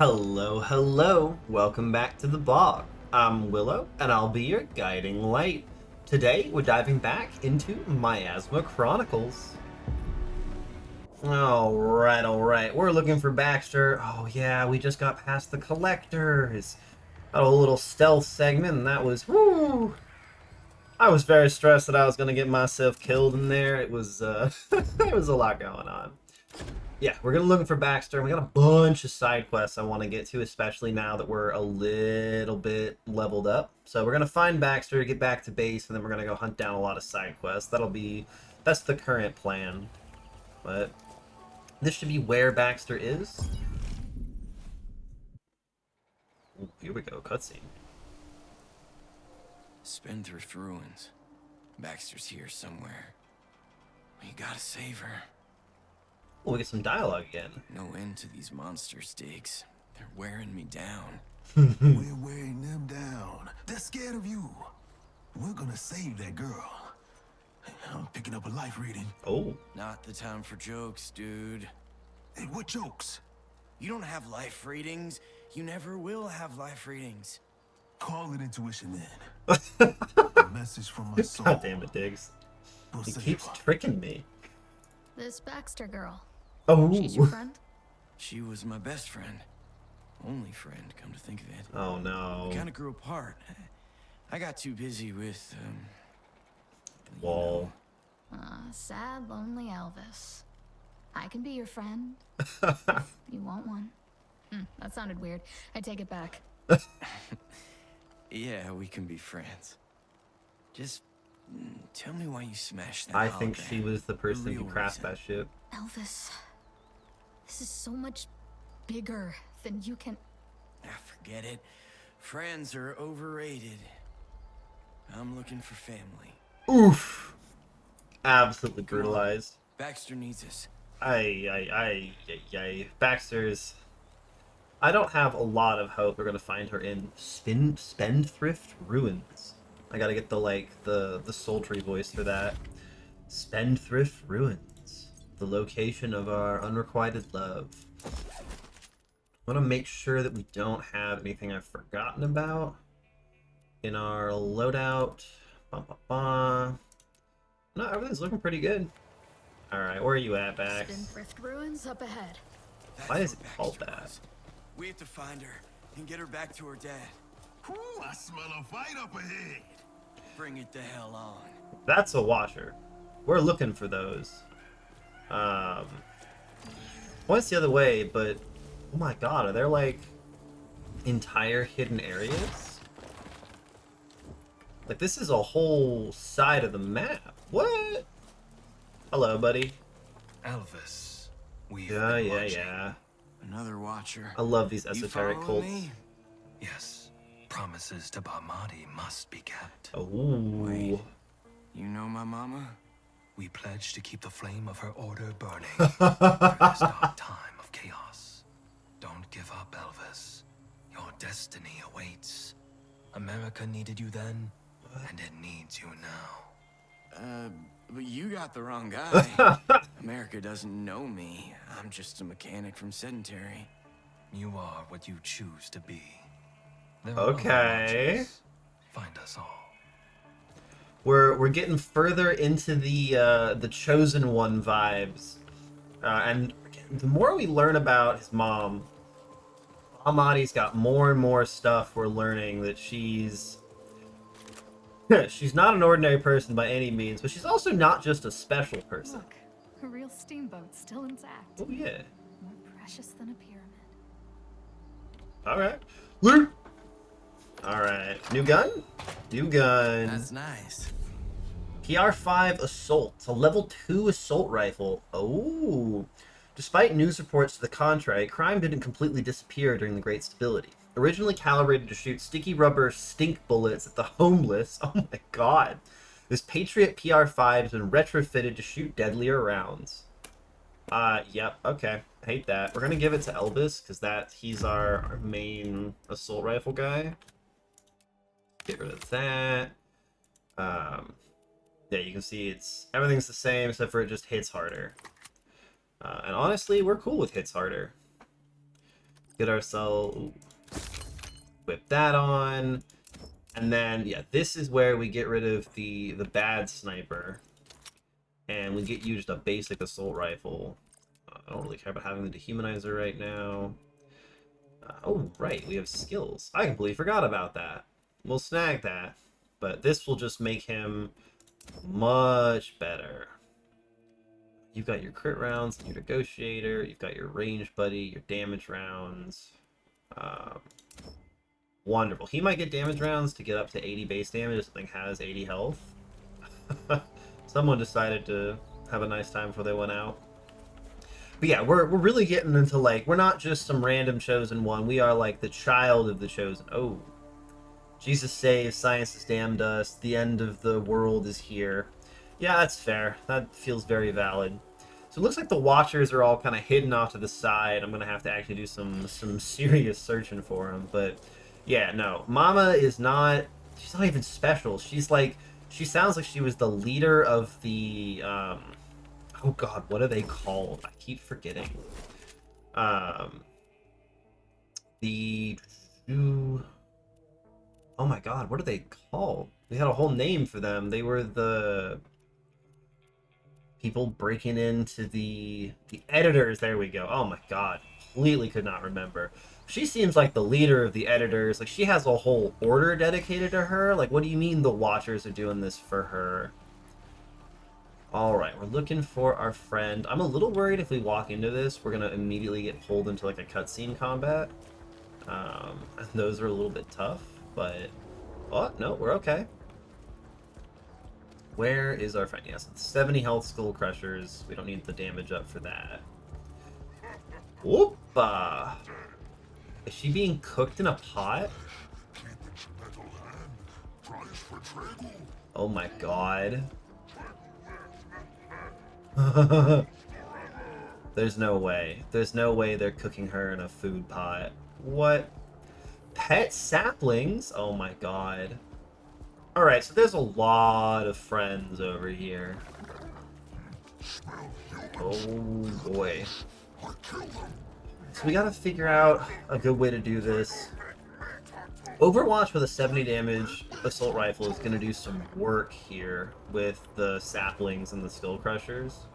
Hello, hello. Welcome back to the bog. I'm Willow, and I'll be your guiding light. Today, we're diving back into Miasma Chronicles. Alright. We're looking for Baxter. Oh yeah, we just got past the collectors. Got a little stealth segment, and that was, woo! I was very stressed that I was gonna get myself killed in there. It was, there was a lot going on. Yeah, we're gonna look for Baxter. We got a bunch of side quests I want to get to, especially now that we're a little bit leveled up. So we're gonna find Baxter, get back to base, and then we're gonna go hunt down a lot of side quests. That's the current plan. But this should be where Baxter is. Ooh, here we go, cutscene. Spendthrift ruins. Baxter's here somewhere. You gotta save her. Oh, we get some dialogue again. No end to these monster stakes. They're wearing me down. We're wearing them down. They're scared of you. We're gonna save that girl. I'm picking up a life reading. Oh. Not the time for jokes, dude. Hey, what jokes? You don't have life readings. You never will have life readings. Call it intuition then. A message from my soul. God damn it, Diggs. We'll He save keeps her. tricking me. This Baxter girl. Oh. She's your friend? She was my best friend. Only friend, come to think of it. Oh no. We kind of grew apart. I got too busy with, Wall. Sad, lonely Elvis. I can be your friend. You want one? That sounded weird. I take it back. Yeah, we can be friends. Just tell me why you smashed that I think hologram. she was the person who real crafted reason. that shit. Elvis, this is so much bigger than you can... Forget it. Friends are overrated. I'm looking for family. Oof. Absolutely Come on. brutalized. Baxter needs us. Baxter's... I don't have a lot of hope we're gonna find her in Spendthrift Ruins. I gotta get the sultry voice for that. Spendthrift Ruins. The location of our unrequited love. I want to make sure that we don't have anything I've forgotten about in our loadout. No, everything's looking pretty good. Alright, where are you at, Bax? Spendthrift ruins up ahead. That's Why is where it called Baxter that? was. We have to find her and get her back to her dad. Ooh, I smell a fight up ahead. Bring it the hell on. That's a washer. We're looking for those. Points the other way, but oh my god, are there like entire hidden areas? Like this is a whole side of the map. What? Hello, buddy. Elvis, we've Yeah, been yeah, watching. yeah. Another watcher. I love these You esoteric following cults. me? Yes, promises to Barmadi must be kept. Oh. Wait. You know my mama? We pledge to keep the flame of her order burning through this dark time of chaos. Don't give up, Elvis. Your destiny awaits. America needed you then, and it needs you now. But you got the wrong guy. America doesn't know me. I'm just a mechanic from Sedentary. You are what you choose to be. There are Okay. other watchers. Find us all. We're getting further into the chosen one vibes, and the more we learn about his mom, Amadi's got more and more stuff. We're learning that she's not an ordinary person by any means, but she's also not just a special person. Look, a real steamboat still intact. Oh yeah. More precious than a pyramid. All right. Loot. All right. New gun. New gun. That's nice. PR5 Assault, a level 2 assault rifle. Oh. Despite news reports to the contrary, crime didn't completely disappear during the Great Stability. Originally calibrated to shoot sticky rubber stink bullets at the homeless, oh my god. This Patriot PR5 has been retrofitted to shoot deadlier rounds. Yep, okay. Hate that. We're gonna give it to Elvis, because he's our main assault rifle guy. Get rid of that. Yeah, you can see everything's the same except for it just hits harder. And honestly, we're cool with hits harder. get ourselves... Whip that on. And then, yeah, this is where we get rid of the bad sniper. And we get used a basic assault rifle. I don't really care about having the dehumanizer right now. Oh, right, we have skills. I completely forgot about that. We'll snag that. But this will just make him much better. You've got your crit rounds, your negotiator, you've got your range buddy, your damage rounds. Wonderful. He might get damage rounds to get up to 80 base damage if something has 80 health. Someone decided to have a nice time before they went out. But yeah, we're really getting into, like, we're not just some random chosen one. We are, like, the child of the chosen. Oh. Jesus saves, science has damned us, the end of the world is here. Yeah, that's fair. That feels very valid. So it looks like the Watchers are all kind of hidden off to the side. I'm going to have to actually do some serious searching for them. But yeah, no. Mama is not... She's not even special. She's like... She sounds like she was the leader of the... Oh god, what are they called? I keep forgetting. The... Oh my god, what are they called? We had a whole name for them. They were the... people breaking into the editors. There we go. Oh my god, completely could not remember. She seems like the leader of the editors. Like, she has a whole order dedicated to her. Like, what do you mean the Watchers are doing this for her? Alright, we're looking for our friend. I'm a little worried if we walk into this, we're going to immediately get pulled into, like, a cutscene combat. Those are a little bit tough, but... Oh, no, we're okay. Where is our friend? Yes, it's 70 health skull crushers. We don't need the damage up for that. Whoopa! Is she being cooked in a pot? Oh my god. There's no way. There's no way they're cooking her in a food pot. What? Pet saplings? Oh my god. Alright, so there's a lot of friends over here. Oh boy. So we gotta figure out a good way to do this. Overwatch with a 70 damage assault rifle is gonna do some work here with the saplings and the skull crushers.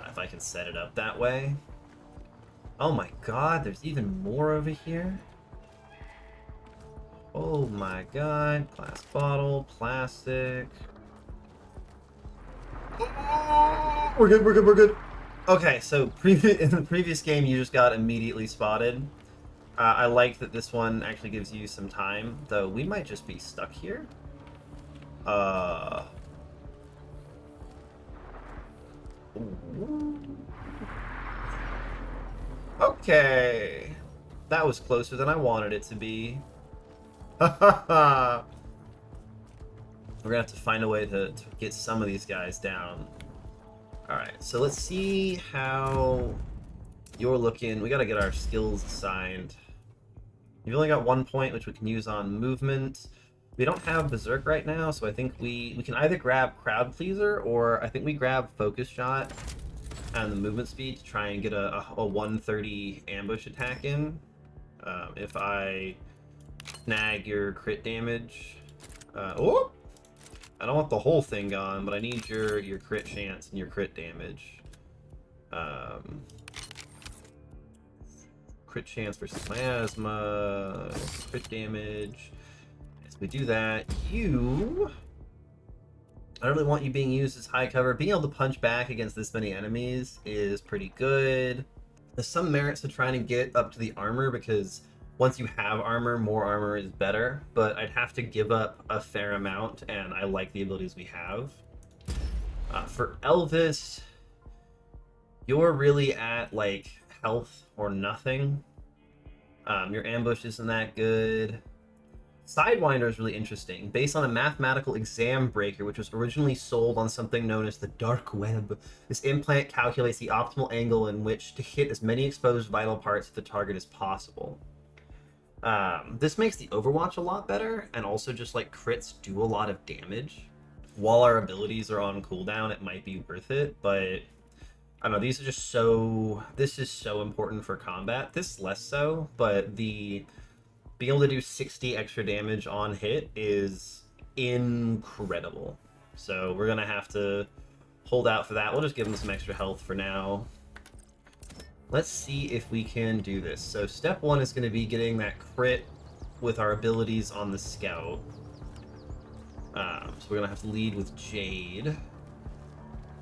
If I can set it up that way. Oh my god, there's even more over here. Oh my god, glass bottle, plastic. Oh, we're good, we're good, we're good. Okay, so in the previous game, you just got immediately spotted. I like that this one actually gives you some time, though we might just be stuck here. Okay. That was closer than I wanted it to be. We're gonna have to find a way to get some of these guys down. Alright, so let's see how you're looking. We gotta get our skills assigned. You've only got 1 point, which we can use on movement. We don't have Berserk right now, so I think we can either grab Crowd Pleaser, or I think we grab Focus Shot and the movement speed to try and get a 130 ambush attack in. If I snag your crit damage... oh! I don't want the whole thing gone, but I need your crit chance and your crit damage. Crit chance versus Miasma, crit damage. As we do that, I don't really want you being used as high cover. Being able to punch back against this many enemies is pretty good. There's some merits to trying to get up to the armor, because once you have armor, more armor is better, but I'd have to give up a fair amount, and I like the abilities we have. For Elvis, you're really at, like, health or nothing. Your ambush isn't that good. Sidewinder is really interesting. Based on a mathematical exam breaker, which was originally sold on something known as the dark web, this implant calculates the optimal angle in which to hit as many exposed vital parts of the target as possible. This makes the Overwatch a lot better, and also just like crits do a lot of damage. While our abilities are on cooldown, it might be worth it, but I don't know, these are just so... This is so important for combat. This less so, but the... Being able to do 60 extra damage on hit is incredible. So we're gonna have to hold out for that. We'll just give him some extra health for now. Let's see if we can do this. So step 1 is going to be getting that crit with our abilities on the scout. So we're going to have to lead with Jade.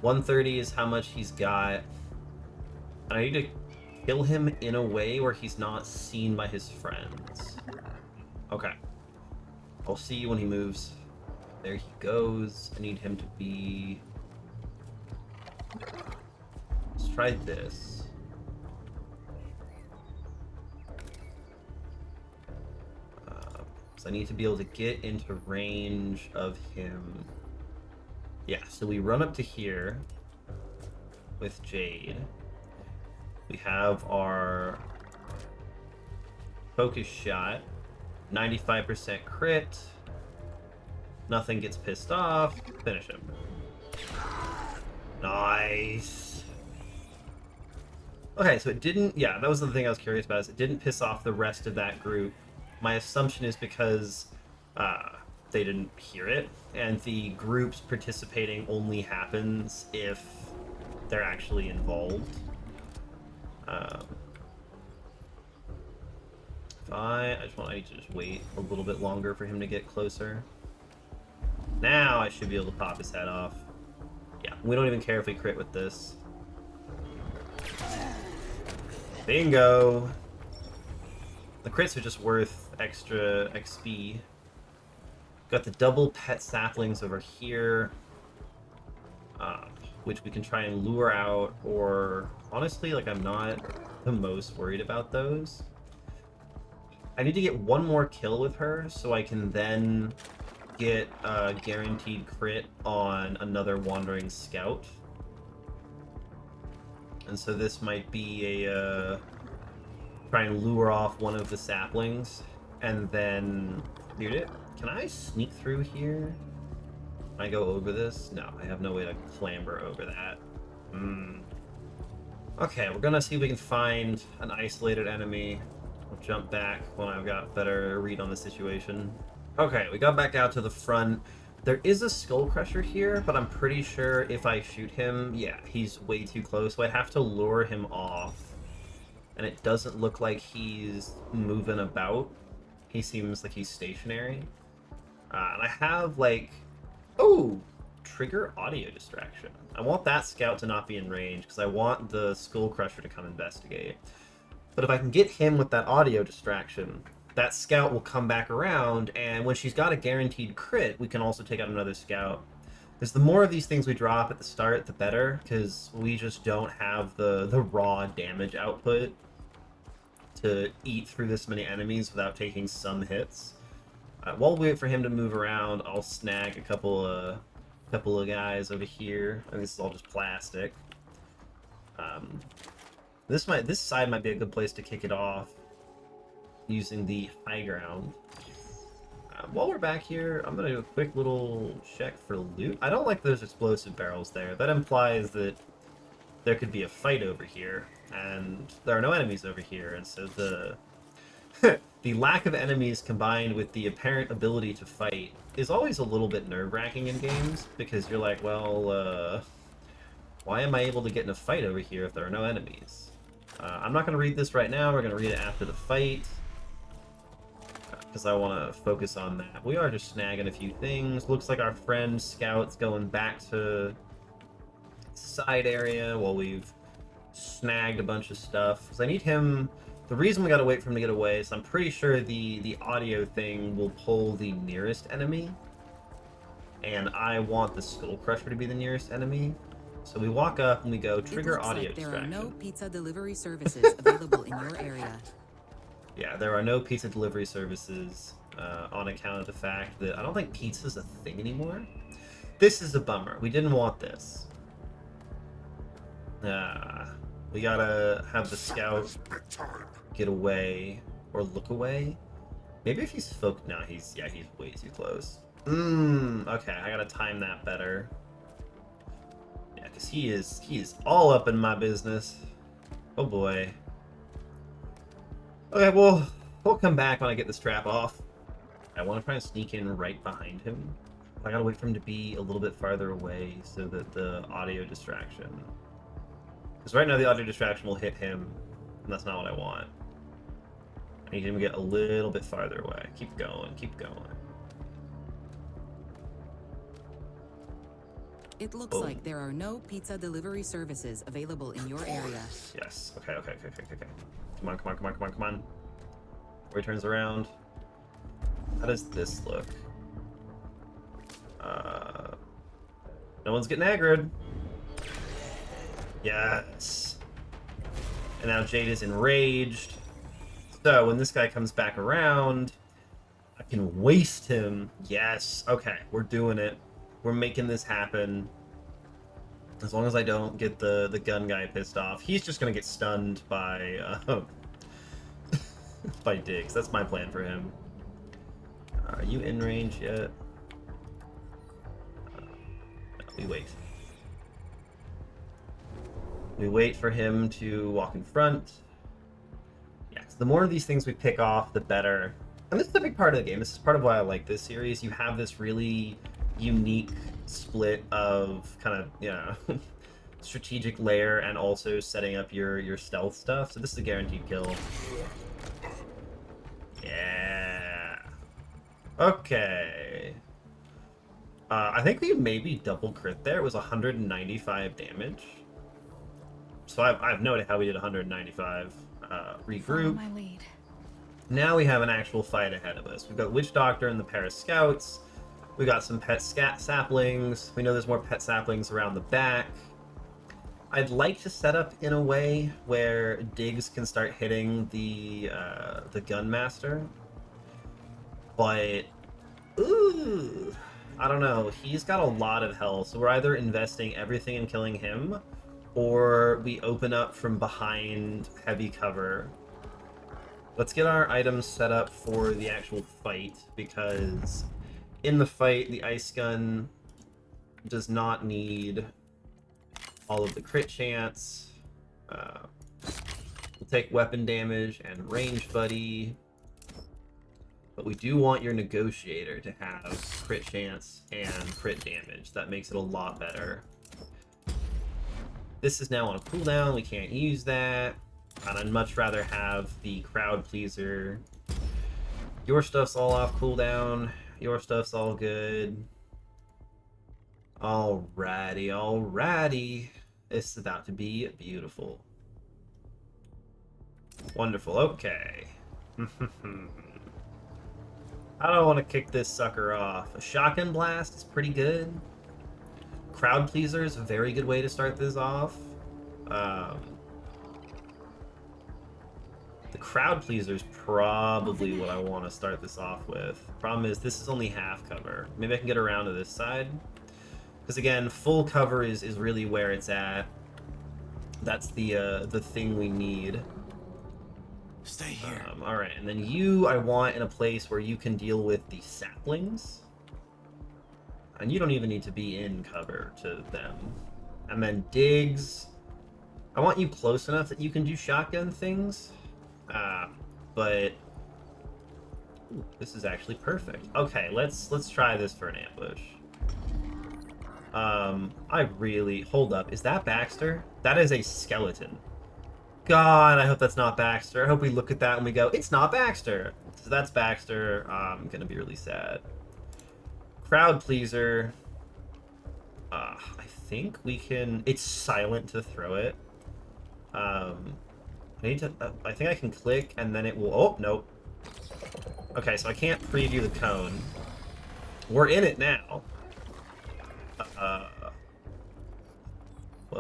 130 is how much he's got. And I need to kill him in a way where he's not seen by his friends. Okay. I'll see you when he moves. There he goes. I need him to be... Let's try this. So I need to be able to get into range of him. Yeah, so we run up to here with Jade. We have our focus shot, 95% crit. Nothing gets pissed off. Finish him. Nice. Okay, so it didn't... Yeah, that was the thing I was curious about, is it didn't piss off the rest of that group. My assumption is because they didn't hear it, and the group's participating only happens if they're actually involved. I need to just wait a little bit longer for him to get closer. Now I should be able to pop his head off. Yeah, we don't even care if we crit with this. Bingo! The crits are just worth extra XP. Got the double pet saplings over here, which we can try and lure out, or honestly, like, I'm not the most worried about those. I need to get one more kill with her so I can then get a guaranteed crit on another wandering scout. And so this might be a try and lure off one of the saplings, and then dude, it. Can I sneak through here? Can I go over this? No, I have no way to clamber over that. Okay, we're gonna see if we can find an isolated enemy. I'll jump back when I've got better read on the situation. Okay, we got back out to the front. There is a skull crusher here, but I'm pretty sure if I shoot him, yeah, he's way too close, so I have to lure him off. And it doesn't look like he's moving about. He seems like he's stationary. And I have, like... Oh! Trigger audio distraction. I want that scout to not be in range, because I want the skull crusher to come investigate. But if I can get him with that audio distraction, that scout will come back around, and when she's got a guaranteed crit, we can also take out another scout. Because the more of these things we drop at the start, the better, because we just don't have the raw damage output to eat through this many enemies without taking some hits. While we wait for him to move around, I'll snag a couple of guys over here. And this is all just plastic. This side might be a good place to kick it off, using the high ground. While we're back here, I'm gonna do a quick little check for loot. I don't like those explosive barrels there. That implies that there could be a fight over here, and there are no enemies over here, and so the the lack of enemies combined with the apparent ability to fight is always a little bit nerve-wracking in games, because you're like, well, why am I able to get in a fight over here if there are no enemies? I'm not going to read this right now, we're going to read it after the fight, because I want to focus on that. We are just snagging a few things. Looks like our friend Scout's going back to side area while we've snagged a bunch of stuff. Because I need him... The reason we gotta wait for him to get away is I'm pretty sure the audio thing will pull the nearest enemy. And I want the Skull Crusher to be the nearest enemy. So we walk up and we go, trigger audio distraction. There are no pizza delivery services available in your area. Yeah, there are no pizza delivery services on account of the fact that I don't think pizza's a thing anymore. This is a bummer. We didn't want this. We gotta have the scout get away or look away. Maybe if he's no, he's way too close. Okay, I gotta time that better. Yeah, because he is all up in my business. Oh boy. Okay, well, we'll come back when I get this trap off. I want to try and sneak in right behind him. I gotta wait for him to be a little bit farther away so that the audio distraction... Because right now the audio distraction will hit him, and that's not what I want. I need him to get a little bit farther away. Keep going, keep going. It looks like there are no pizza delivery services available in your area. Yes. Okay, okay, okay, okay, okay. Come on, come on, come on, come on, come on. Before he turns around. How does this look? No one's getting aggroed. Yes. And now Jade is enraged. So when this guy comes back around, I can waste him. Yes. Okay, we're doing it. We're making this happen. As long as I don't get the gun guy pissed off. He's just gonna get stunned by by Diggs. That's my plan for him. Are you in range yet? No, we wait. We wait for him to walk in front. Yes, the more of these things we pick off, the better. And this is a big part of the game. This is part of why I like this series. You have this really unique split of kind of, you know, strategic layer and also setting up your stealth stuff. So this is a guaranteed kill. Yeah. Okay. I think we maybe double crit there. It was 195 damage. So I have no idea how we did 195. Regroup. Follow my lead. Now we have an actual fight ahead of us. We've got Witch Doctor and the Paris Scouts. We got some pet saplings. We know there's more pet saplings around the back. I'd like to set up in a way where Diggs can start hitting the Gunmaster. But, ooh, I don't know. He's got a lot of health, so we're either investing everything in killing him, or we open up from behind heavy cover. Let's get our items set up for the actual fight, because in the fight, the ice gun does not need all of the crit chance. We'll take weapon damage and range buddy, but we do want your negotiator to have crit chance and crit damage. That makes it a lot better. This is now on a cooldown, we can't use that. And I'd much rather have the crowd pleaser. Your stuff's all off cooldown. Your stuff's all good. Alrighty, alrighty. This is about to be beautiful. Wonderful, okay. I don't want to kick this sucker off. A shotgun blast is pretty good. Crowd pleaser is a very good way to start this off. The crowd pleaser is probably what I want to start this off with. Problem is, this is only half cover. Maybe I can get around to this side. Because again, full cover is really where it's at. That's the thing we need. Stay here. Alright, and then you I want in a place where you can deal with the saplings. And you don't even need to be in cover to them. And then Diggs, I want you close enough that you can do shotgun things. But ooh, this is actually perfect. Okay, let's try this for an ambush. I really hold up. Is that Baxter? That is a skeleton. God, I hope that's not Baxter. I hope we look at that and we go, it's not Baxter. So that's Baxter. I'm gonna be really sad. Crowd pleaser. I think we can. It's silent to throw it. I think I can click and then it will. Oh, nope. Okay, so I can't preview the cone. We're in it now.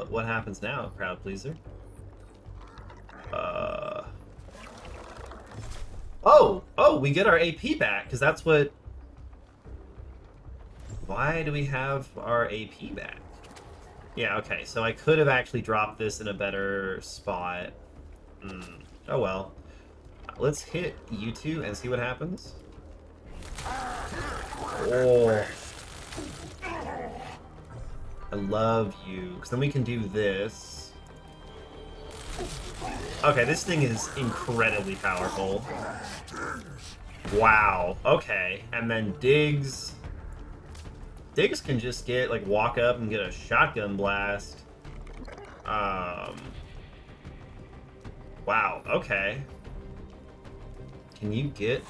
What happens now, crowd pleaser? Oh, we get our AP back because that's what. Why do we have our AP back? Yeah, okay, so I could have actually dropped this in a better spot. Oh well. Let's hit you two and see what happens. Oh. I love you. Because then we can do this. Okay, this thing is incredibly powerful. Wow. Okay. And then Diggs. Diggs can just get, like, walk up and get a shotgun blast. Wow. Okay. Can you get,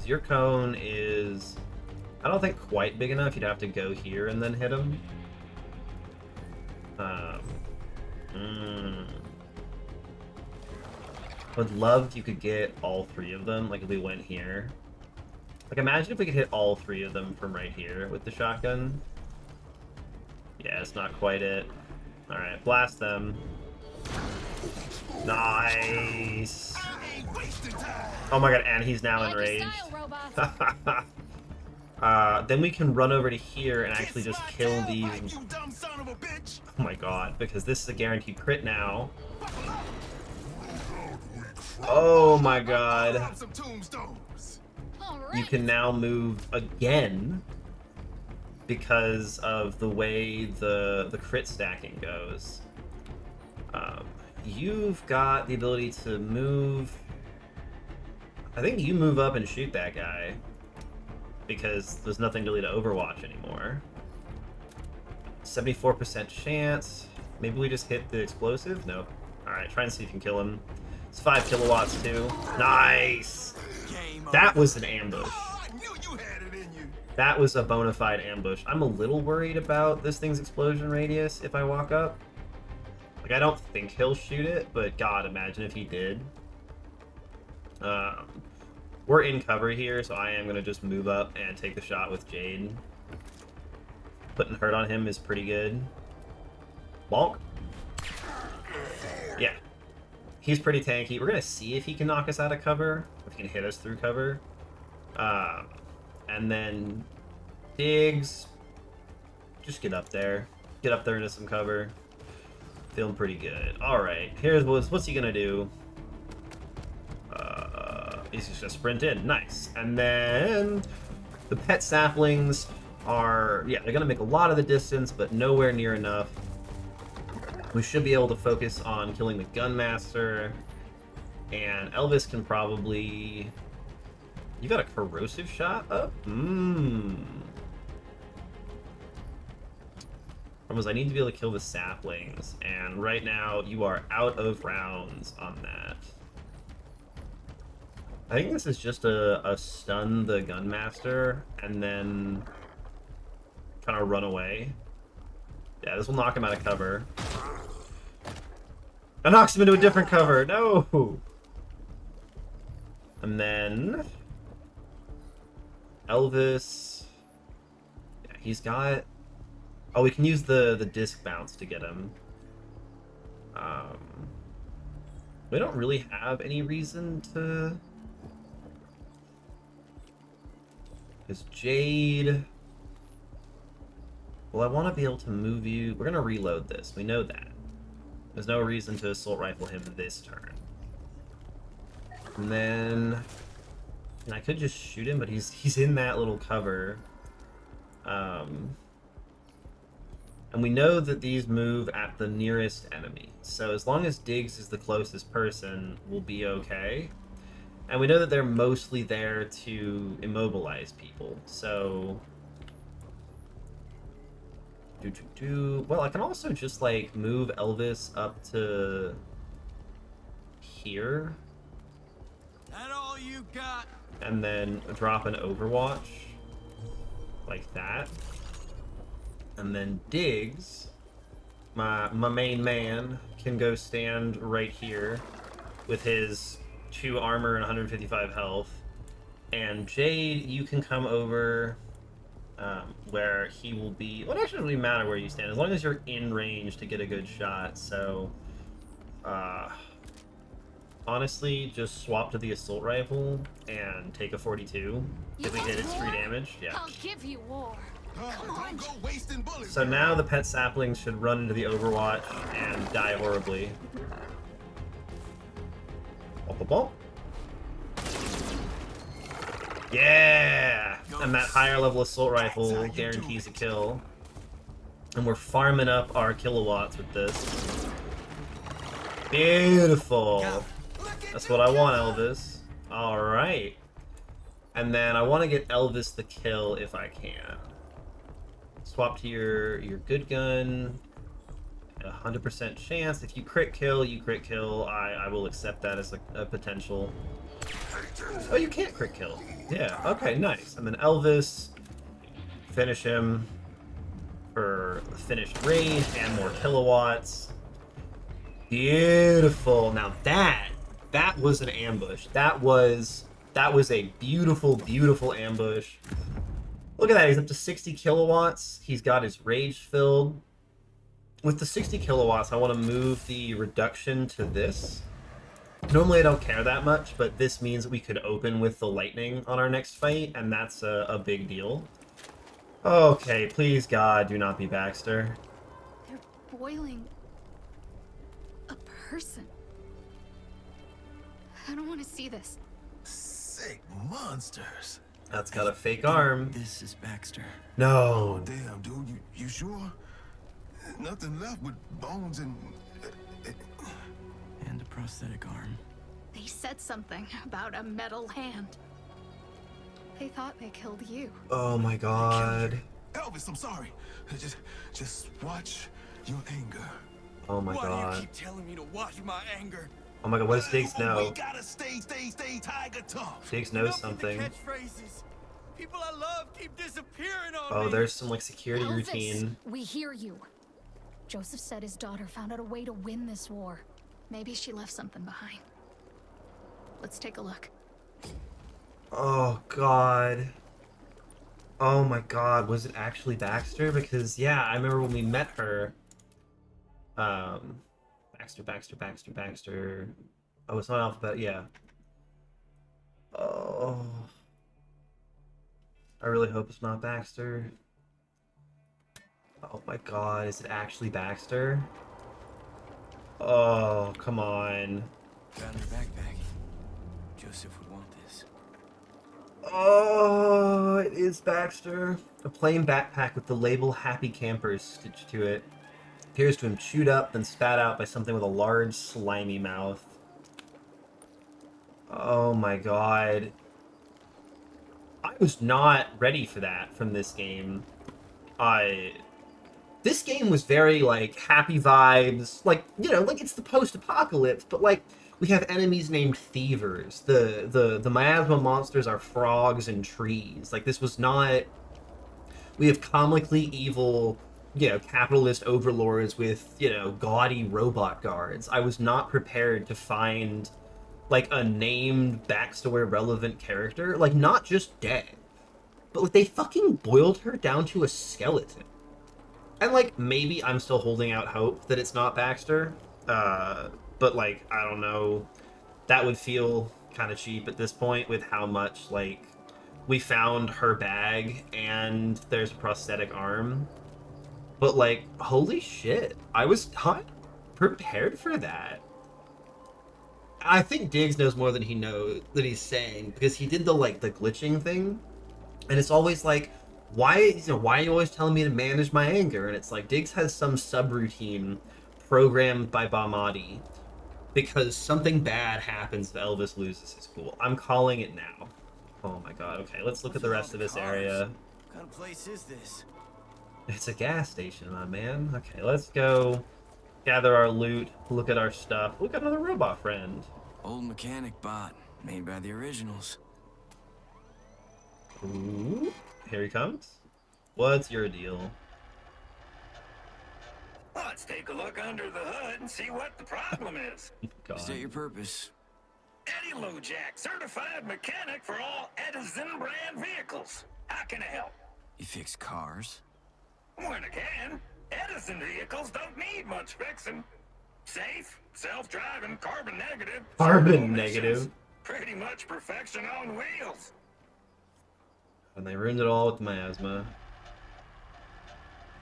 your cone is, I don't think quite big enough. You'd have to go here and then hit him. Would love if you could get all three of them, like if we went here. Like, imagine if we could hit all three of them from right here with the shotgun. Yeah, it's not quite it. Alright, blast them. Nice! Oh my god, and he's now enraged. Then we can run over to here and actually just kill these. Oh my god, because this is a guaranteed crit now. Oh my god. You can now move again because of the way the crit stacking goes. You've got the ability to move. I think you move up and shoot that guy because there's nothing really to Overwatch anymore. 74% chance. Maybe we just hit the explosive? Nope. Alright, try and see if you can kill him. It's 5 kilowatts too. Nice! That was an ambush. That was a bona fide ambush. I'm a little worried about this thing's explosion radius if I walk up. Like, I don't think he'll shoot it, but god, imagine if he did. We're in cover here, so I am going to just move up and take the shot with Jade. Putting hurt on him is pretty good. Bonk. Yeah. He's pretty tanky. We're going to see if he can knock us out of cover, if he can hit us through cover. And then Diggs. Just get up there. Get up there into some cover. Feeling pretty good. Alright, here's what's he gonna do? He's just gonna sprint in. Nice. And then the pet saplings are, yeah, they're gonna make a lot of the distance, but nowhere near enough. We should be able to focus on killing the Gunmaster. And Elvis can probably... You got a corrosive shot up? Because I need to be able to kill the saplings, and right now you are out of rounds on that. I think this is just a stun the Gunmaster, and then trying to run away. Yeah, this will knock him out of cover. That knocks him into a different cover! No! And then... Elvis... Yeah, he's got... Oh, we can use the disc bounce to get him. We don't really have any reason to... Because Jade... Well, I want to be able to move you... We're going to reload this. We know that. There's no reason to assault rifle him this turn. And then... And I could just shoot him, but he's in that little cover. And we know that these move at the nearest enemy. So as long as Diggs is the closest person, we'll be okay. And we know that they're mostly there to immobilize people. So... Well, I can also just, like, move Elvis up to... here. That all you got? And then drop an Overwatch. Like that. And then Diggs, my main man, can go stand right here with his 2 armor and 155 health. And Jade, you can come over where he will be... Well, it actually doesn't really matter where you stand, as long as you're in range to get a good shot. So, honestly, just swap to the assault rifle and take a 42. If we hit it's 3 damage. Yeah. I'll give you war. Come on. So now the pet saplings should run into the Overwatch and die horribly. Bop, bop, bop. Yeah! And that higher level assault rifle guarantees a kill. And we're farming up our kilowatts with this. Beautiful. That's what I want, Elvis. Alright. And then I want to get Elvis the kill if I can. Swap to your good gun. 100% chance. If you crit kill, you crit kill. I will accept that as a potential. Oh, you can't crit kill. Yeah, okay, nice. And then Elvis. Finish him for finished range and more kilowatts. Beautiful. Now that was an ambush. That was a beautiful, beautiful ambush. Look at that, he's up to 60 kilowatts. He's got his rage filled. With the 60 kilowatts, I want to move the reduction to this. Normally I don't care that much, but this means we could open with the lightning on our next fight, and that's a big deal. Okay, please God, do not be Baxter. They're boiling a person. I don't want to see this. Sick monsters. That's got a fake arm. This is Baxter. Oh, No. damn, dude. You sure? Nothing left but bones and... And a prosthetic arm. They said something about a metal hand. They thought they killed you. Oh my God. Elvis, I'm sorry. Just watch your anger. Oh my Why do God. you keep telling me to watch my anger? Oh my God, what does Diggs We know? gotta stay tiger tough. Diggs knows Enough with the something. catchphrases. People I love keep disappearing on Oh, me. there's some like security Elvis, routine. we hear you. Joseph said his daughter found out a way to win this war. Maybe she left something behind. Let's take a look. Oh God. Oh my God, was it actually Baxter? Because yeah, I remember when we met her. Baxter. Oh, it's not alphabet, yeah. Oh. I really hope it's not Baxter. Oh my God, is it actually Baxter? Oh, come on. Found her backpack. Joseph would want this. Oh, it is Baxter. A plain backpack with the label Happy Campers stitched to it. Appears to have been chewed up, then spat out by something with a large, slimy mouth. Oh my God. I was not ready for that from this game. This game was very, like, happy vibes. Like, you know, like, it's the post-apocalypse, but, like, we have enemies named thievers. The miasma monsters are frogs and trees. Like, this was not... We have comically evil, you know, capitalist overlords with, you know, gaudy robot guards. I was not prepared to find, like, a named backstory relevant character. Like, not just dead, but, like, they fucking boiled her down to a skeleton. And, like, maybe I'm still holding out hope that it's not Baxter. But, like, I don't know. That would feel kind of cheap at this point with how much, like, we found her bag and there's a prosthetic arm. But, like, holy shit. I was not prepared for that. I think Diggs knows more than he knows, that he's saying, because he did the, like, the glitching thing. And it's always like, why are you always telling me to manage my anger? And it's like, Diggs has some subroutine programmed by Bamadi because something bad happens if Elvis loses his cool. I'm calling it now. Oh my God. Okay, let's look at the rest of this area. What kind of place is this? It's a gas station, my man. Okay, let's go gather our loot, look at our stuff. Look at another robot friend. Old mechanic bot, made by the originals. Ooh, here he comes. What's your deal? Let's take a look under the hood and see what the problem is. God. State your purpose. Eddie Lujack, certified mechanic for all Edison brand vehicles. How can I help? You fix cars? When I can. Edison vehicles don't need much fixing. Safe, self-driving, carbon negative. Carbon zero negative. emissions. Pretty much perfection on wheels. And they ruined it all with miasma.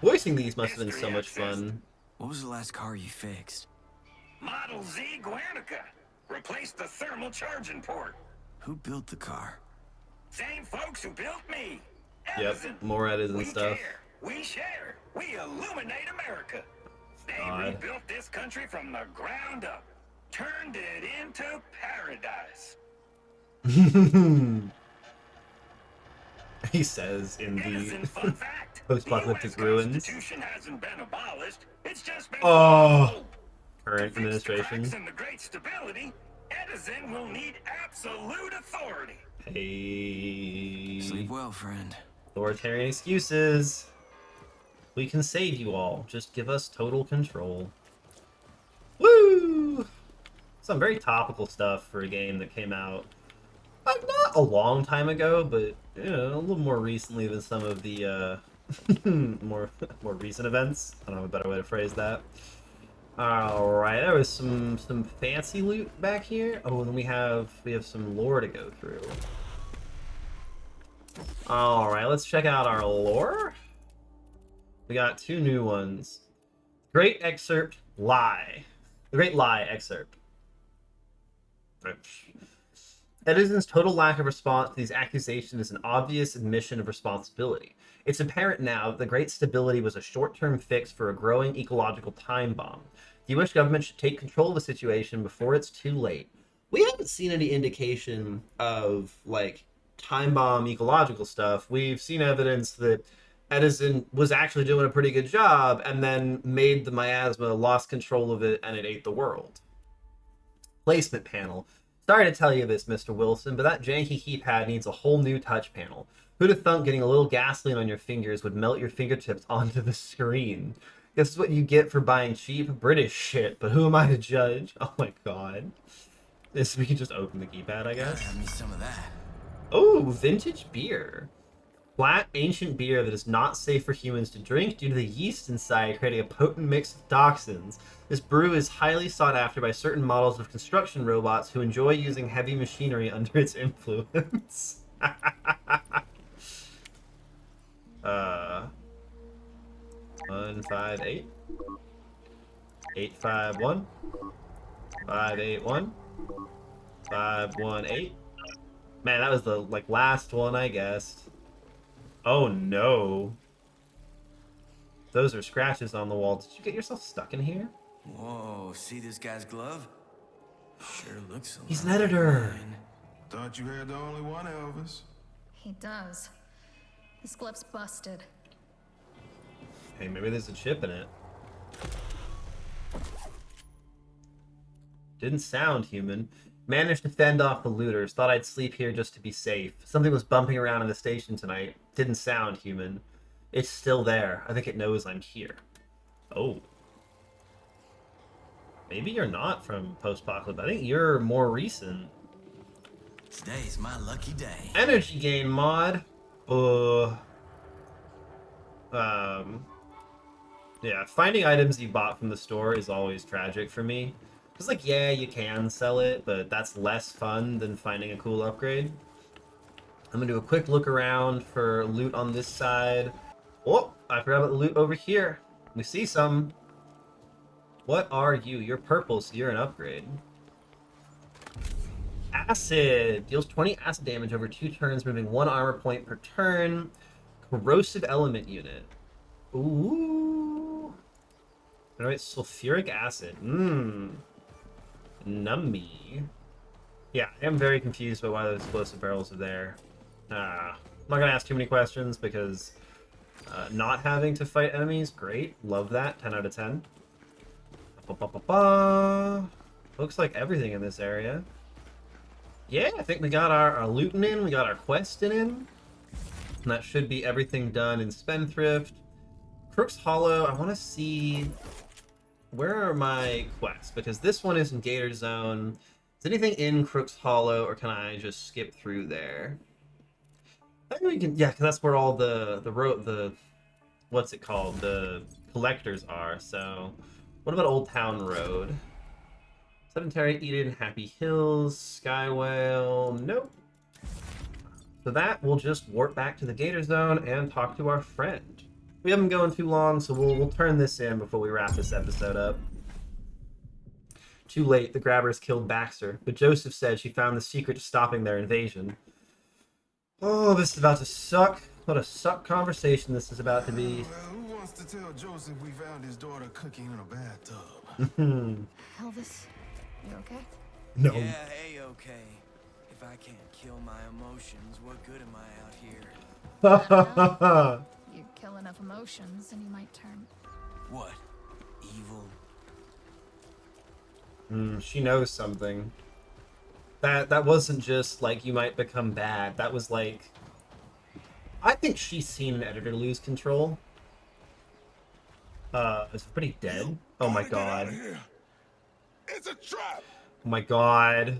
Voicing these must have been so much fun. What was the last car you fixed? Model Z Guernica. Replaced the thermal charging port. Who built the car? Same folks who built me. Yep, Edison. more Edison We stuff. care. We share. We illuminate America. They God. rebuilt this country from the ground up. Turned it into paradise. He says in the Edison, fun fact. post-apocalyptic the US ruins. Constitution hasn't been abolished. It's just been Oh, current to fix the cracks administration. and the great stability, Edison will need absolute authority. Hey, Sleep well, friend. authoritarian excuses. We can save you all. Just give us total control. Woo! Some very topical stuff for a game that came out not a long time ago, but you know, a little more recently than some of the more recent events. I don't have a better way to phrase that. All right, there was some fancy loot back here. Oh, and then we have some lore to go through. All right, let's check out our lore. We got 2 new ones. Great excerpt, lie. The Great Lie excerpt. Edison's total lack of response to these accusations is an obvious admission of responsibility. It's apparent now that the Great Stability was a short-term fix for a growing ecological time bomb. The US government should take control of the situation before it's too late. We haven't seen any indication of, like, time bomb ecological stuff. We've seen evidence that Edison was actually doing a pretty good job and then made the miasma, lost control of it, and it ate the world. Placement panel. Sorry to tell you this, Mr. Wilson, but that janky keypad needs a whole new touch panel. Who'd have thunk getting a little gasoline on your fingers would melt your fingertips onto the screen? This is what you get for buying cheap British shit, but who am I to judge? Oh my god. We can just open the keypad, I guess. Have me some of that. Oh, vintage beer. Flat, ancient beer that is not safe for humans to drink due to the yeast inside creating a potent mix of toxins. This brew is highly sought after by certain models of construction robots who enjoy using heavy machinery under its influence. 158 851 581 518. Man, that was the last one, I guessed. Oh no. Those are scratches on the wall. Did you get yourself stuck in here? Whoa, see this guy's glove? Sure looks a He's lot an editor. like mine. Thought you had the only one, Elvis. He does. This glove's busted. Hey, maybe there's a chip in it. Didn't sound human. Managed to fend off the looters. Thought I'd sleep here just to be safe. Something was bumping around in the station tonight. Didn't sound human. It's still there. I think it knows I'm here. Oh. Maybe you're not from post-apocalyptic. I think you're more recent. Today's my lucky day. Energy gain mod. Yeah, finding items you bought from the store is always tragic for me. Because, yeah, you can sell it, but that's less fun than finding a cool upgrade. I'm going to do a quick look around for loot on this side. Oh, I forgot about the loot over here. We see some. What are you? You're purple, so you're an upgrade. Acid. Deals 20 acid damage over 2 turns, moving 1 armor point per turn. Corrosive element unit. Ooh. Alright, sulfuric acid. Nummy. Yeah, I am very confused by why those explosive barrels are there. I'm not gonna ask too many questions because not having to fight enemies, great. Love that. 10 out of 10. Looks like everything in this area. Yeah, I think we got our looting in, we got our questing in. And that should be everything done in Spendthrift. Crook's Hollow, I want to see... Where are my quests? Because this one is in Gator Zone. Is anything in Crook's Hollow, or can I just skip through there? I think we can, yeah, because that's where all the what's it called? The collectors are, so... What about Old Town Road? Sedentary, Eden, Happy Hills, Skywale, nope. So that, we'll just warp back to the Gator Zone and talk to our friend. We haven't been going too long, so we'll turn this in before we wrap this episode up. Too late, the grabbers killed Baxter, but Joseph said she found the secret to stopping their invasion. Oh, this is about to suck. What a suck conversation this is about to be. Who wants to tell Joseph we found his daughter cooking in a bathtub? Elvis, you okay? No. Yeah, hey, okay. If I can't kill my emotions, what good am I out here? You kill enough emotions and you might turn. What? Evil? She knows something. That wasn't just like you might become bad. That was like, I think she's seen an editor lose control. It's pretty dead. Oh my god. It's a trap. Oh my god.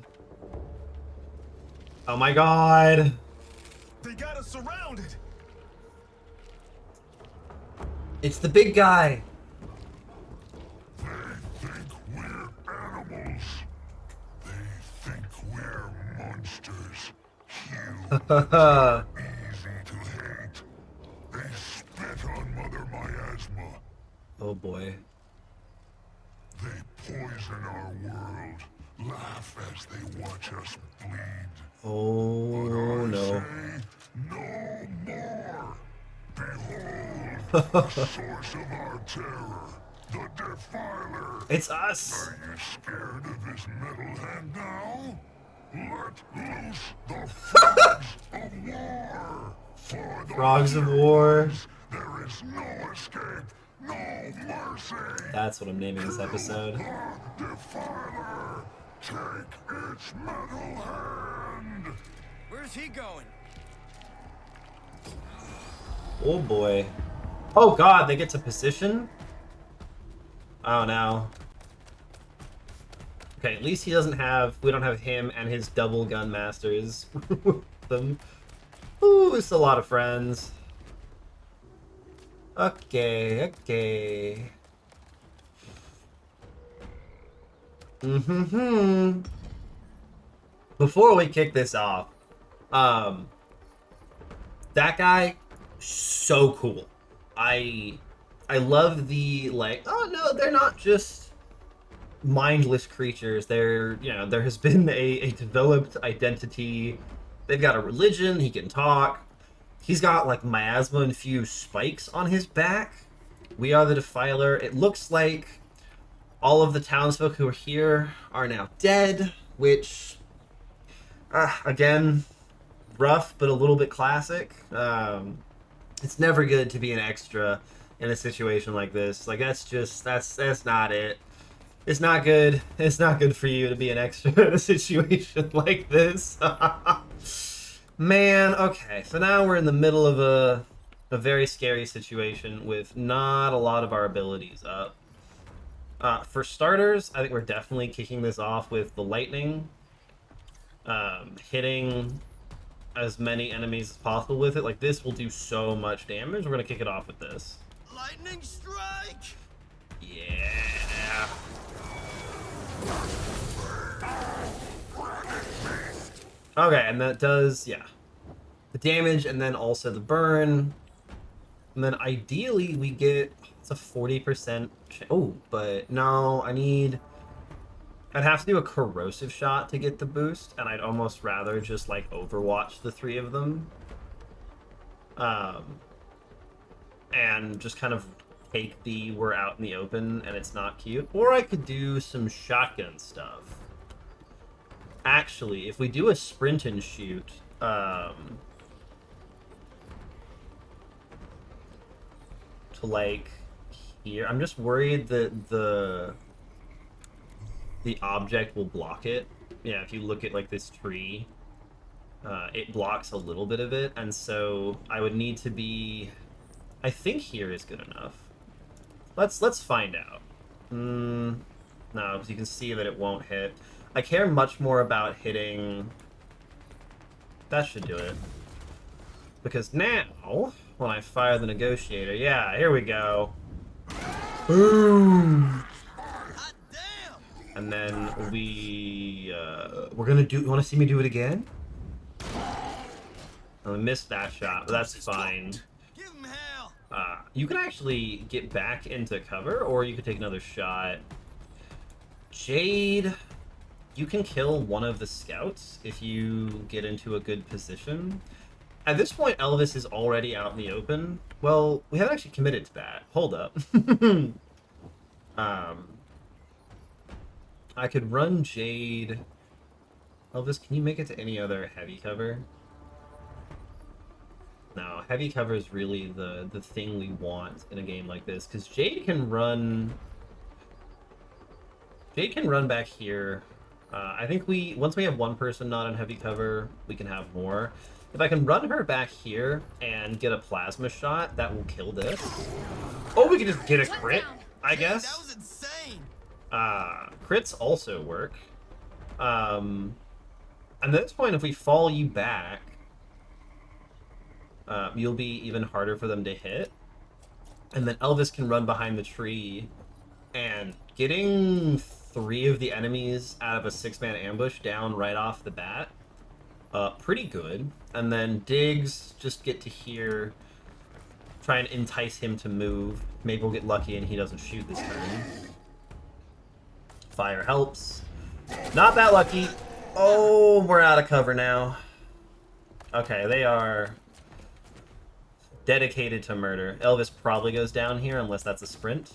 Oh my god. They got us surrounded. It's the big guy. They think we're animals. They think we're monsters. Easy to hate. They spit on Mother Miasma. Oh boy. They poison our world. Laugh as they watch us bleed. Oh no. Say no more. Behold, the source of our terror, the Defiler. It's us. Are you scared of his metal hand now? Let loose the frogs of war. For the Frogs of War. there is no escape, no mercy. That's what I'm naming this episode. The Defiler, take its metal hand. Where's he going? Oh boy. Oh god, they get to position? Oh no. Okay, at least he doesn't have, we don't have him and his double gun masters with them. Ooh, it's a lot of friends. Okay, okay. Before we kick this off, that guy, so cool. I love the, like, oh no, they're not just mindless creatures. They're, you know, there has been a developed identity. They've got a religion. He can talk. He's got like miasma infused spikes on his back. We are the Defiler. It looks like all of the townsfolk who are here are now dead, which, again, rough but a little bit classic. It's never good to be an extra in a situation like this. Like, that's not it. It's not good. It's not good for you to be an extra in a situation like this. Man, okay, so now we're in the middle of a very scary situation with not a lot of our abilities up. For starters, I think we're definitely kicking this off with the lightning. Hitting as many enemies as possible with it. Like, this will do so much damage. We're gonna kick it off with this. Lightning strike! Yeah. Okay, and that does, yeah, the damage and then also the burn. And then ideally we get, it's a 40%. Oh, but no, I'd have to do a corrosive shot to get the boost, and I'd almost rather just like overwatch the three of them. And just kind of take the we're out in the open and it's not cute. Or I could do some shotgun stuff. Actually, if we do a sprint and shoot, to like here, I'm just worried that the object will block it. Yeah, if you look at like this tree, it blocks a little bit of it, and so I would need to be, I think here is good enough. Let's find out. No, because you can see that it won't hit. I care much more about hitting. That should do it. Because now, when I fire the negotiator, yeah, here we go. Boom! And then we're gonna do, you wanna see me do it again? I missed that shot, but that's fine. Give him hell! You can actually get back into cover, or you could take another shot. Jade, you can kill one of the scouts if you get into a good position. At this point, Elvis is already out in the open. Well, we haven't actually committed to that. Hold up. I could run Jade. Elvis, can you make it to any other heavy cover? No, heavy cover is really the thing we want in a game like this, because Jade can run back here. I think once we have one person not on heavy cover, we can have more. If I can run her back here and get a plasma shot, that will kill this. Oh, we can just get a crit, I guess. That was insane. Crits also work. And at this point, if we fall you back, you'll be even harder for them to hit. And then Elvis can run behind the tree, and getting 3 of the enemies out of a 6-man ambush down right off the bat, pretty good. And then Diggs, just get to here, try and entice him to move. Maybe we'll get lucky and he doesn't shoot this turn. Fire helps. Not that lucky. Oh, we're out of cover now. Okay, they are dedicated to murder. Elvis probably goes down here unless that's a sprint.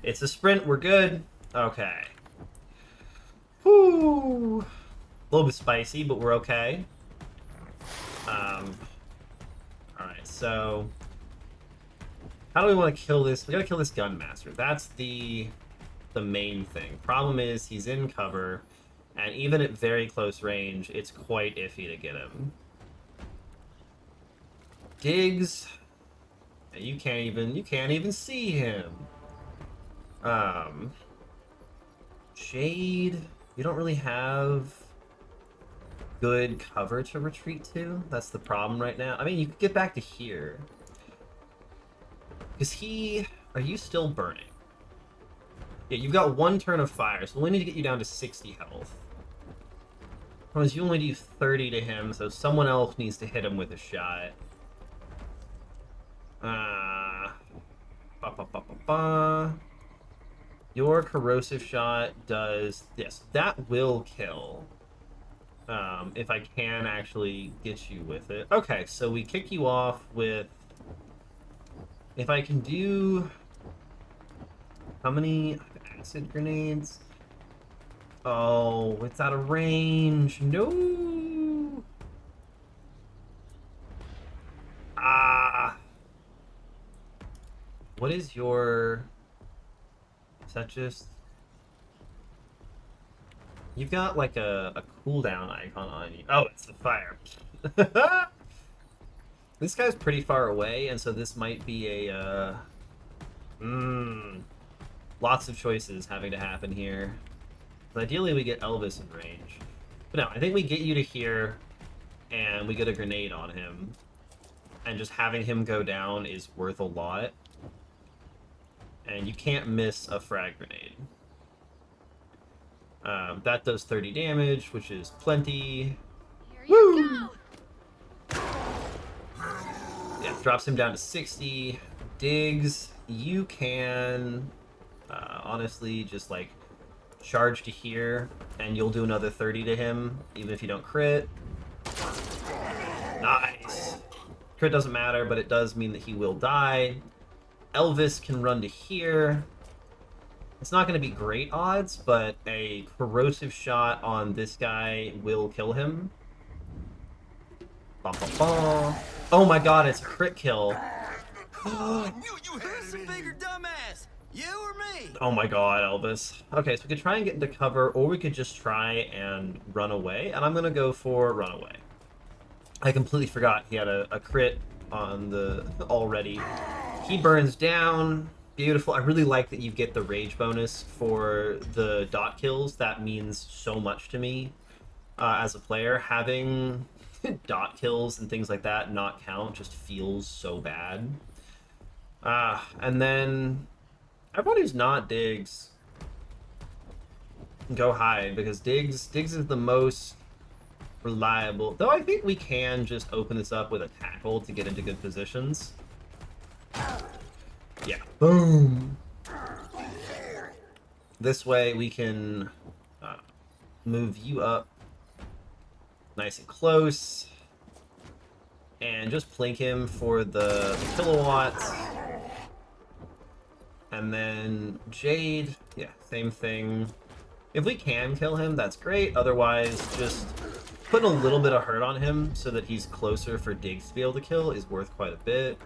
It's a sprint, we're good. Okay. Whew. A little bit spicy, but we're okay. Alright, so how do we want to kill this? We gotta kill this gunmaster. That's the main thing. Problem is he's in cover, and even at very close range, it's quite iffy to get him. Diggs, you can't even see him. Jade, you don't really have good cover to retreat to. That's the problem right now. I mean, you could get back to here. Are you still burning? Yeah, you've got 1 turn of fire, so we need to get you down to 60 health. Otherwise, you only do 30 to him, so someone else needs to hit him with a shot. Your corrosive shot does... Yes, that will kill. If I can actually get you with it. Okay, so we kick you off with... If I can do... How many acid grenades? Oh, it's out of range. No! What is your... Is that just... You've got like a cooldown icon on you. Oh, it's the fire. This guy's pretty far away, and so this might be a... Lots of choices having to happen here. But ideally we get Elvis in range. But no, I think we get you to here, and we get a grenade on him. And just having him go down is worth a lot. And you can't miss a frag grenade. That does 30 damage, which is plenty. Here you go. Yeah, drops him down to 60. Diggs, you can honestly just like charge to here, and you'll do another 30 to him, even if you don't crit. Nice. Crit doesn't matter, but it does mean that he will die. Elvis can run to here. It's not going to be great odds, but a corrosive shot on this guy will kill him. Ba, ba, ba. Oh my god, it's a crit kill. Who's the bigger dumbass? You or me? Oh my god, Elvis. Okay, so we could try and get into cover, or we could just try and run away, and I'm going to go for run away. I completely forgot he had a crit on the already. He burns down. Beautiful. I really like that you get the rage bonus for the dot kills. That means so much to me as a player. Having dot kills and things like that not count just feels so bad. And then everyone who's not Diggs, go hide, because Diggs is the most reliable. Though I think we can just open this up with a tackle to get into good positions. Yeah. Boom. This way we can move you up nice and close. and just plink him for the kilowatts. And then Jade, yeah, same thing. If we can kill him, that's great. Otherwise, just putting a little bit of hurt on him so that he's closer for Diggs to be able to kill is worth quite a bit.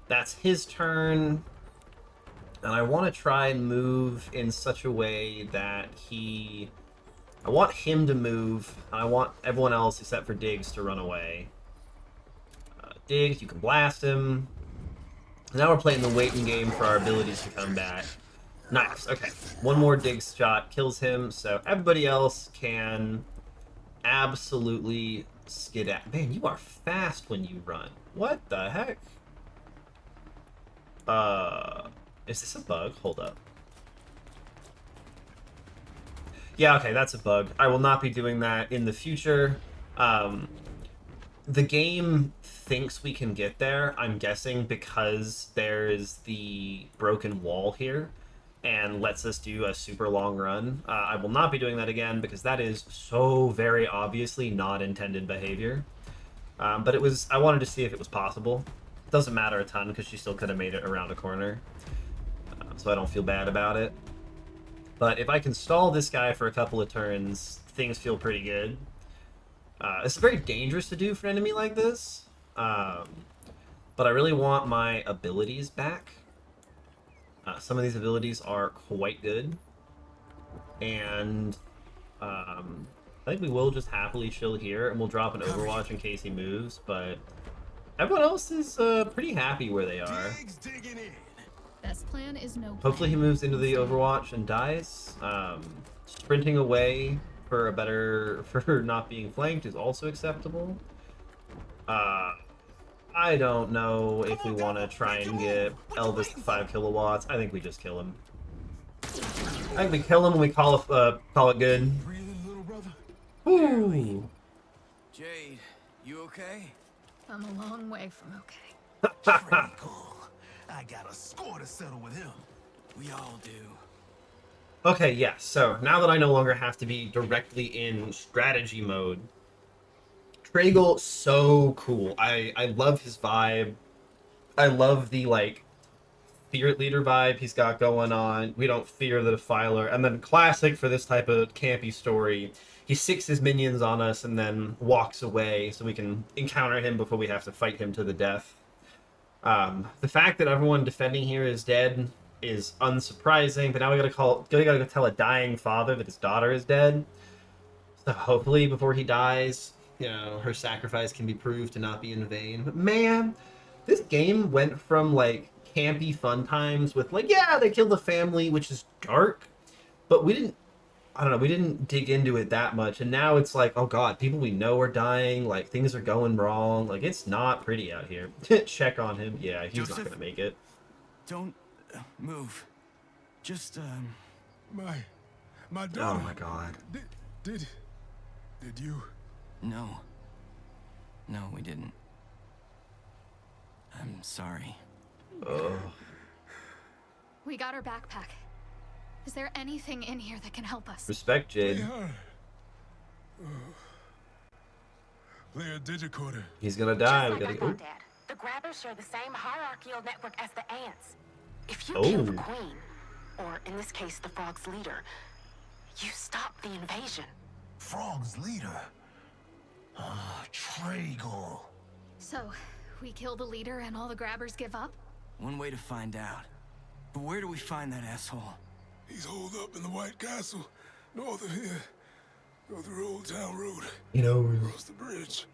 That's his turn. And I want to try and move in such a way that I want him to move, and I want everyone else except for Diggs to run away. Diggs, you can blast him. Now we're playing the waiting game for our abilities to come back. Nice, okay. One more Diggs shot kills him, so everybody else can absolutely skid out. Man, you are fast when you run. What the heck? Is this a bug? Hold up. Yeah, okay, that's a bug. I will not be doing that in the future. The game thinks we can get there, I'm guessing, because there's the broken wall here and lets us do a super long run. I will not be doing that again because that is so very obviously not intended behavior. But I wanted to see if it was possible. It doesn't matter a ton because she still could have made it around a corner. So I don't feel bad about it. But if I can stall this guy for a couple of turns, things feel pretty good. It's very dangerous to do for an enemy like this, but I really want my abilities back. Some of these abilities are quite good, and I think we will just happily chill here, and we'll drop an Overwatch in case he moves, but everyone else is pretty happy where they are. Best plan is no plan. Hopefully he moves into the Overwatch and dies. Sprinting away for not being flanked is also acceptable. I don't know if we want to try and get Elvis to 5 kilowatts. I think we just kill him. I think we kill him and we call it good. Ooh. Jade, you okay? I'm a long way from okay. Pretty cool. I got a score to settle with him. We all do. Okay, yeah, so now that I no longer have to be directly in strategy mode, Tragel, so cool. I love his vibe. I love the, like, spirit leader vibe he's got going on. We don't fear the defiler. And then classic for this type of campy story, he sicks his minions on us and then walks away so we can encounter him before we have to fight him to the death. The fact that everyone defending here is dead is unsurprising, but now we gotta go tell a dying father that his daughter is dead. So hopefully before he dies, you know, her sacrifice can be proved to not be in vain. But man, this game went from like campy fun times with like, yeah, they killed the family, which is dark, but we didn't dig into it that much. And now it's like, oh god, people we know are dying, like things are going wrong, like it's not pretty out here. Check on him. Yeah, he's Joseph, not gonna make it. Don't move. Just My daughter. Oh my god. Did you? No. No, we didn't. I'm sorry. Oh. We got her backpack. Is there anything in here that can help us? Respect, Jade. Player digicoder. He's gonna die. Just We like gotta I go. thought, Dad. The Grabbers share the same hierarchical network as the ants. If you Oh. kill the queen, or in this case, the frog's leader, you stop the invasion. Frog's leader. Tragel. So, we kill the leader and all the Grabbers give up? One way to find out. But where do we find that asshole? He's holed up in the White Castle, north of here. Go through Old Town Road. You know. Across the bridge.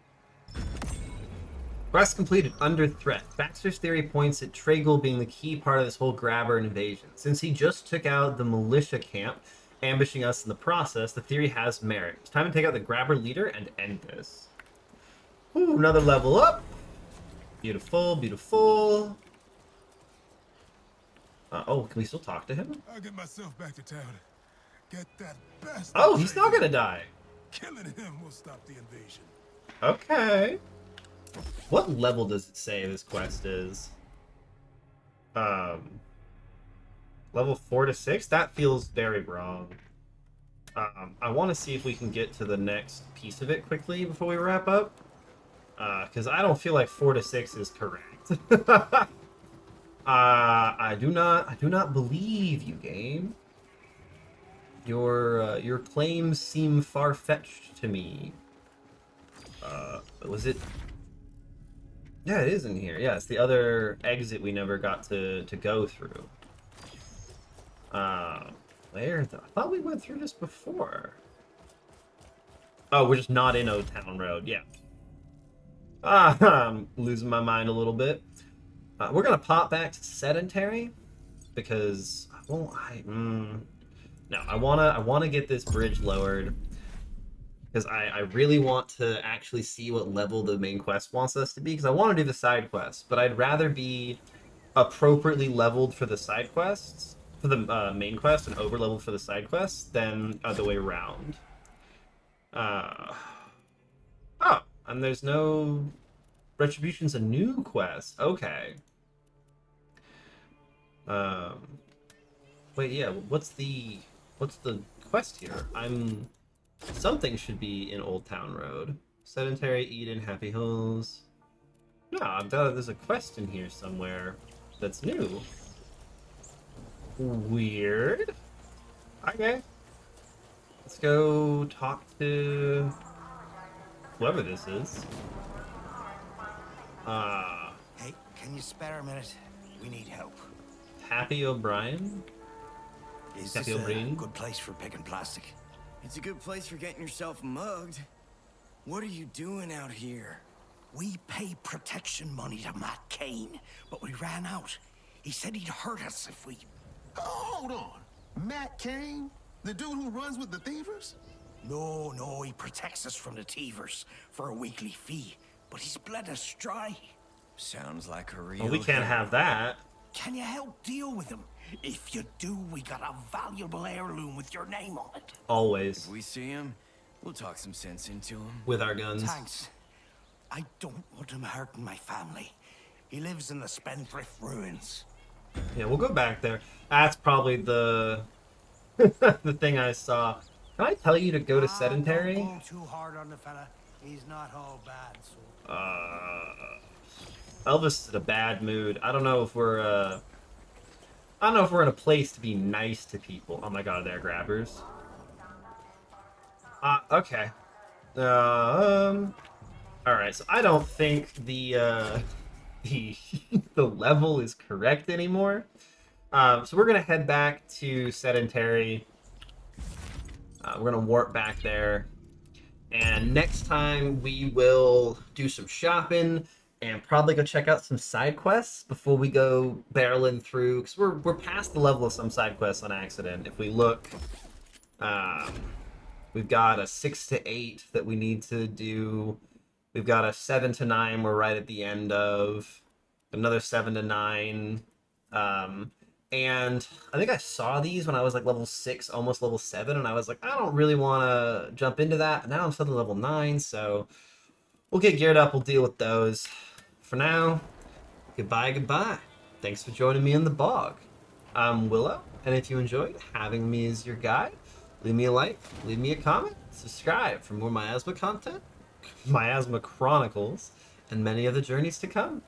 Quest completed. Under threat. Baxter's theory points at Tragel being the key part of this whole grabber invasion. Since he just took out the militia camp, ambushing us in the process, the theory has merit. It's time to take out the grabber leader and end this. Ooh, another level up. Beautiful, beautiful. Oh, can we still talk to him? I'll get myself back to town. Get that bastard. Oh, he's not Tragel. gonna die. Killing him will stop the invasion. Okay. What level does it say this quest is? Level 4 to 6? That feels very wrong. I want to see if we can get to the next piece of it quickly before we wrap up. Because I don't feel like 4 to 6 is correct. I do not believe you, game. Your claims seem far-fetched to me. Was it? Yeah, it is in here. Yeah, it's the other exit we never got to go through. Where? I thought we went through this before. Oh, we're just not in Old Town Road. Yeah. I'm losing my mind a little bit. We're gonna pop back to sedentary because no, I wanna get this bridge lowered because I really want to actually see what level the main quest wants us to be, because I want to do the side quests, but I'd rather be appropriately leveled for the side quests, for the main quest, and over leveled for the side quests than other way around. Oh, and there's no Retribution's a new quest. Okay. Wait, yeah. What's the quest here? Something should be in Old Town Road. Sedentary, Eden, Happy Hills. No, I thought there's a quest in here somewhere that's new. Weird. Okay. Let's go talk to whoever this is. Hey, can you spare a minute? We need help. Happy O'Brien? Is Happy this a O'Brien? good place for picking plastic? It's a good place for getting yourself mugged. What are you doing out here? We pay protection money to Matt Kane, but we ran out. He said he'd hurt us if we... Oh, hold on. Matt Kane? The dude who runs with the thievers? No, he protects us from the thievers for a weekly fee, but he's bled us dry. Sounds like a real Well, we can't have that. Can you help deal with him? If you do, we got a valuable heirloom with your name on it. Always. If we see him, we'll talk some sense into him. With our guns. Thanks. I don't want him hurting my family. He lives in the Spendthrift ruins. Yeah, we'll go back there. That's probably the the thing I saw. Can I tell you to go to sedentary? Don't go too hard on the fella. He's not all bad, so... Elvis is in a bad mood. I don't know if we're in a place to be nice to people. Oh my god, they're grabbers. Okay. Alright, so I don't think the the level is correct anymore. So we're gonna head back to sedentary. We're gonna warp back there. And next time we will do some shopping and probably go check out some side quests before we go barreling through, because we're past the level of some side quests on accident. If we look, we've got a 6 to 8 that we need to do. We've got a 7 to 9 we're right at the end of. Another 7 to 9. And I think I saw these when I was like level 6, almost level 7, and I was like, I don't really want to jump into that. But now I'm suddenly level 9, so we'll get geared up. We'll deal with those. For now, goodbye. Thanks for joining me in the bog. I'm Willow, and if you enjoyed having me as your guide, leave me a like, leave me a comment, subscribe for more Miasma content, Miasma Chronicles, and many other journeys to come.